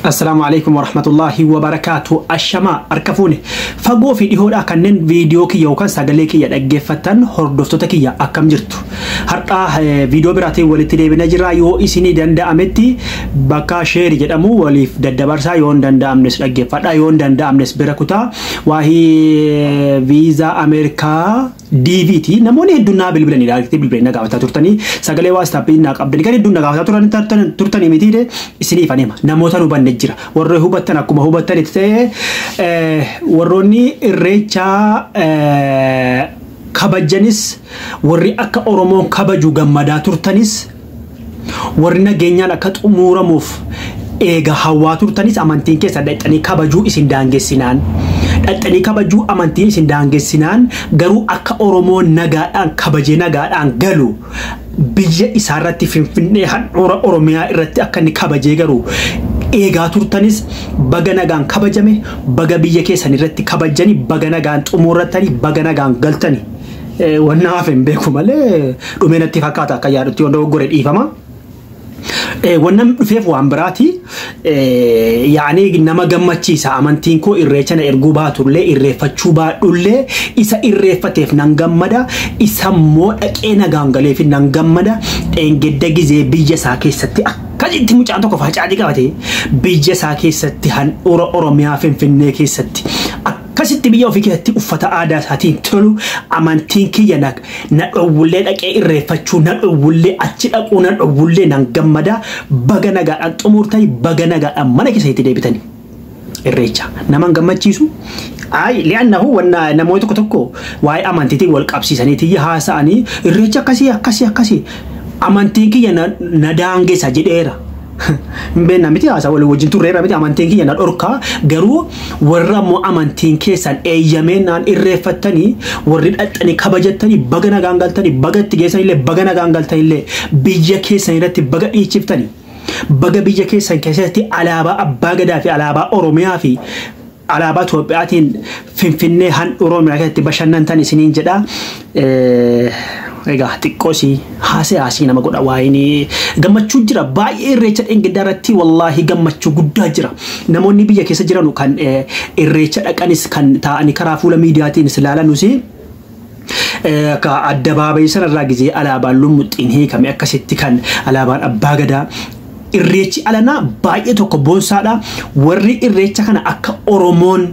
السلام عليكم ورحمة الله وبركاته. الشماء أركفوني فقو في ديهودا كنن فيديو كي يوكان ساقليكي يدقفتن هردفتك يا أكم جرتو هرقا فيديو براتي ولتدي بنجرا يو إسيني دندا أمتي بكا شيري جدامو وليف دندا برسا يون دندا أمنس لقفتا يون دندا أمنس بركوتا وهي فيزا أمريكا DVT نموني الدنا بالبلاني داركتي بالبلاني نقاوتا تورتاني ساقلي واستابين ناقب دلقاني الدنا نقاوتا تورتاني ميتيدي إسيني فانيما نموتا نبان نجرا warre hubattan akkuma hubattan itti warroonni irreecha kabajanis warri akka oromoon kabaju gammadaa turtanis warri nageenyaan akka xumuramuuf eega hawaa turtanis amantiin keessa dhaqanii kabajuu isin daangessinaan dhaqanii kabajuu amantiin isin daangessinaan garuu akka oromoon nagaadhaan kabajee nagaadhaan galu biyya isaarratti finfinnee handhuura oromiyaa irratti akka inni kabajee garuu eegaa turtanis baga nagaan kabajame baga biyya keessan irratti kabajani baga nagaan xumuratani baga nagaan galtani wanna hafen beeku malee dhumeenatti fakkaata akka yaadutti wanda gore dhiifama wannan dhufeef waan biraati yaani nama gammachiisa amantiin koo irreecha na erguu baatullee irreeffachuu baadhullee isa irreeffateef nan gammada isa immoo dhaqee nagaan galeef nan gammada engedda gizee biyya isaa keessatti akkasitti mucaan tokko facaadii qabate biyya isaa keessatti handhuura oromiyaa finfinnee keessatti akkasitti biyya ofii keessatti uffata aadaa isaatiin tolu amantiin kiyya na dhowwullee dhaqee irreeffachuu na dhowwullee achi dhaquu na dhowwullee nan gammada baga nagaadhaan xumurtanii baga nagaadhaan mana keessatti deebitanii irreecha naman gammachiisu ay li'annahu wanna namoota tokko waa'ee amantiitiin wal qabsiisaniitii haasa'anii irreecha akkasii amantiin kiyya na daangeessa jedheera mbena miti asa wali wajin turreera miti amantiin kiyya na dhorka garuu warra mo amantiin keessan eeyyameenaan irreeffattanii warri dhaxxanii kabajattanii baga nagaan galtanii baga itti geessanillee baga nagaan galtanillee biyya keessan irratti baga dhiichiftanii baga biyya keessan keessatti alaabaa abbaa gadaa fi alaabaa oromiyaa fi alaabaa Itoophiyaatiin finfinnee handhuura oromiyaa keessatti bashannantan isiniin jedha egaa xiqqoosi haasee nama godha waayini gammachuu jira baay'ee irreecha dhengeddaratti wallahi gammachuu guddaa jira namoonni biyya keessa jiran kan irreecha dhaqanis kan taa'anii karaa fuula miidiyaatiin ilaalanus ka addabaabayii sanarraa gizee alaabaan lumuxxiin hiikame akkasitti kan alaabaan abbaa gadaa irreechi alanaa baay'ee tokko boonsaadha warri irreecha kana akka oromoon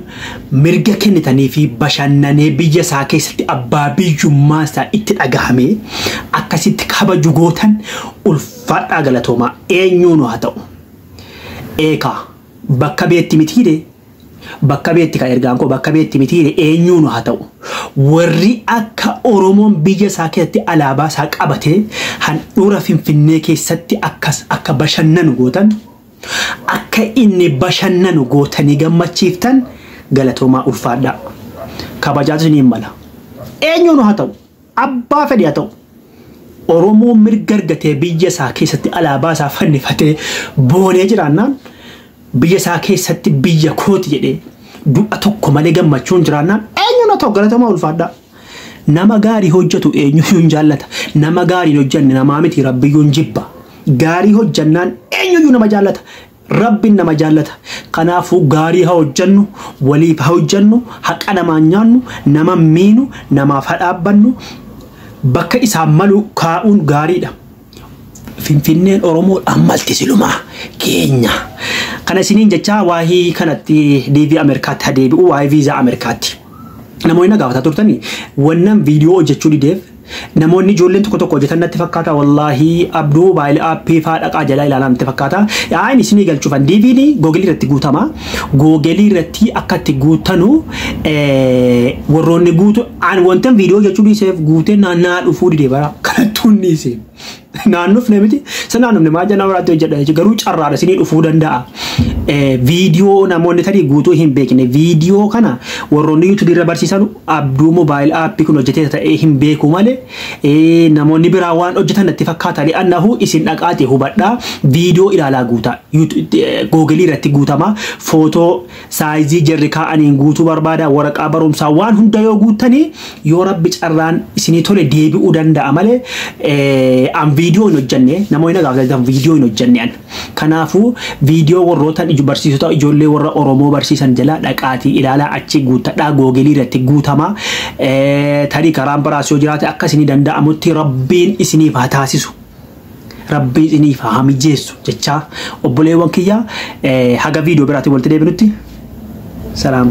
mirga kennitanii fi bashannanee biyya isaa keessatti abbaa biyyummaa isaa itti dhagahame akkasitti kabaju gootan ulfaadhaa galatoomaa eenyuun haa ta'u eeka bakka beetti mitiire bakka beetti ka ergaan koo bakka beetti mitiire eenyuun haa ta'u warri akka oromoon biyya isaa keessatti alaabaa isaa qabatee handhuura finfinnee keessatti akka bashannanu gootan akka inni bashannanu gootanii gammachiiftan galatoomaa ulfaadhaa kabajaatu ni mala eenyuun haa ta'u abbaa fedhi haa ta'u oromoon mirga argatee biyya isaa keessatti alaabaa isaa fannifatee boonee jiraannaan biyya isaa keessatti biyya kooti jedhee du'a tokko malee gammachuun jiraannaan eenyuun haa ta'u galatoomaa ulfaadhaa nama gaarii hojjetu eenyuun jaallata nama gaarii hojjenne namaa miti rabbiyyuun jibba gaarii hojjannaan eenyuun nama jaallata rabbiin nama jaallata kanaafuu gaarii haa hojjennu waliif haa hojjennu haqa namaan nyaannu nama miinu namaaf haa dhaabbannu bakka isaan malu kaa'uun gaariidha finfinneen oromoo ammalti silumaa keenya kana isiniin jechaa waahii kanatti DV Ameerikaatti haa deebi'u waahee viizaa Ameerikaatti namoonni nagaafata turtanii wannan viidiyoo hojjechuu dideef namoonni ijoolleen tokko hojjetan natti fakkaata wallahi abduu baay'ee aappii faa dhaqaa jalaa ilaalaa natti fakkaata yaa'in isinii galchuufan DV'n Google irratti guutama Google irratti akka itti guutanu warroonni guutu aan wantan viidiyoo hojjechuu dhiiseef guutee naannaa dhufuu didee bara kanattuun dhiisee naannuuf namiti sanaanumne maajana waraatti hojjedha garuu carraadha isinii dhufuu danda'a viidiyoo namoonni tarii guutuu hin beekne viidiyoo kana warroonni YouTube irra barsiisan abduu mobile app kun hojjetee ta'ee hin beeku malee namoonni biraa waan hojjetan natti fakkaata li'annahu isin dhaqaatee hubadhaa viidiyoo ilaalaa guutaa Google irratti guutama footoo saayizii jarri kaa'aniin guutuu barbaada waraqaa barumsaa waan hunda yoo guutanii yoo rabbi carraan isinii tole deebi'uu danda'a malee فيديو نجني نموينا قاعد فيديو نجني أنا كنافو فيديو وروتان إجو برسيسوتا إجولي ورا أورومو برسيسان جلا لكاتي إلى لا أتشي قوتا لا غوغلي رتي قوتا ما تاري كرام براسيو جراتي أكاسيني دندا أموتي ربين إسني فاتاسيسو ربي إسني فهمي جيسو جتشا أبولي وانكيا حاجة فيديو براتي ولتدي بنوتي سلام